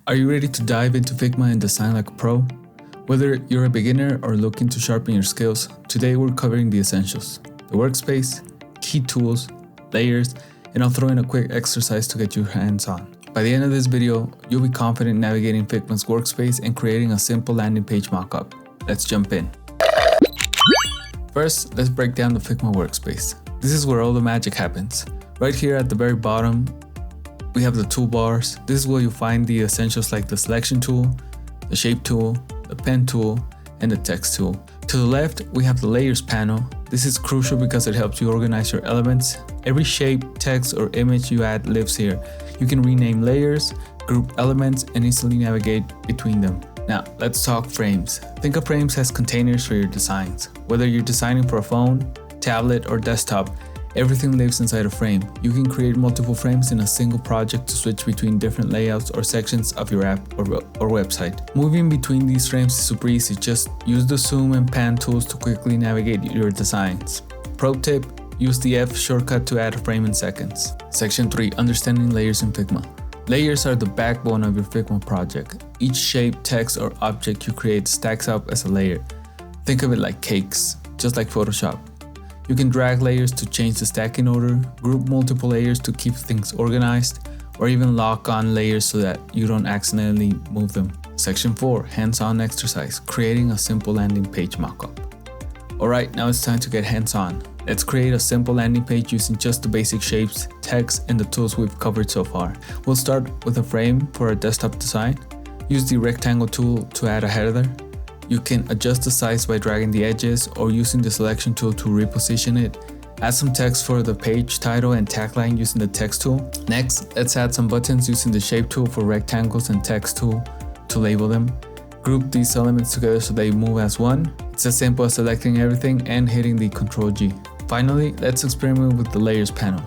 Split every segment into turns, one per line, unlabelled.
Are you ready to dive into Figma and design like a pro? Whether you're a beginner or looking to sharpen your skills, today we're covering the essentials: the workspace, key tools, layers, and I'll throw in a quick exercise to get your hands on. By the end of this video, you'll be confident navigating Figma's workspace and creating a simple landing page mockup. Let's jump in. First, let's break down the Figma workspace. This is where all the magic happens. Right here at the very bottom, we have the toolbars. This is where you'll find the essentials like the selection tool, the shape tool, the pen tool, and the text tool. To the left, we have the layers panel. This is crucial because it helps you organize your elements. Every shape, text, or image you add lives here. You can rename layers, group elements, and easily navigate between them. Now, let's talk frames. Think of frames as containers for your designs. Whether you're designing for a phone, tablet, or desktop, everything lives inside a frame. You can create multiple frames in a single project to switch between different layouts or sections of your app or website. Moving between these frames is super easy. Just use the zoom and pan tools to quickly navigate your designs. Pro tip: use the F shortcut to add a frame in seconds. Section 3. Understanding layers in Figma. Layers are the backbone of your Figma project. Each shape, text, or object you create stacks up as a layer. Think of it like cakes, just like Photoshop. You can drag layers to change the stacking order, group multiple layers to keep things organized, or even lock on layers so that you don't accidentally move them. Section 4. Hands-on exercise. Creating a simple landing page mockup. Alright, now it's time to get hands-on. Let's create a simple landing page using just the basic shapes, text, and the tools we've covered so far. We'll start with a frame for a desktop design. Use the rectangle tool to add a header. You can adjust the size by dragging the edges or using the selection tool to reposition it. Add some text for the page title and tagline using the text tool. Next, let's add some buttons using the shape tool for rectangles and text tool to label them. Group these elements together so they move as one. It's as simple as selecting everything and hitting the Ctrl G. Finally, let's experiment with the layers panel.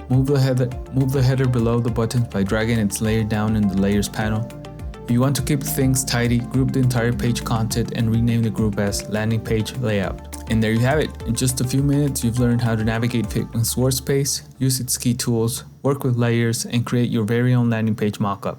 Move the header below the buttons by dragging its layer down in the layers panel. If you want to keep things tidy, group the entire page content and rename the group as landing page layout. And there you have it. In just a few minutes, you've learned how to navigate Figma's workspace, use its key tools, work with layers, and create your very own landing page mockup.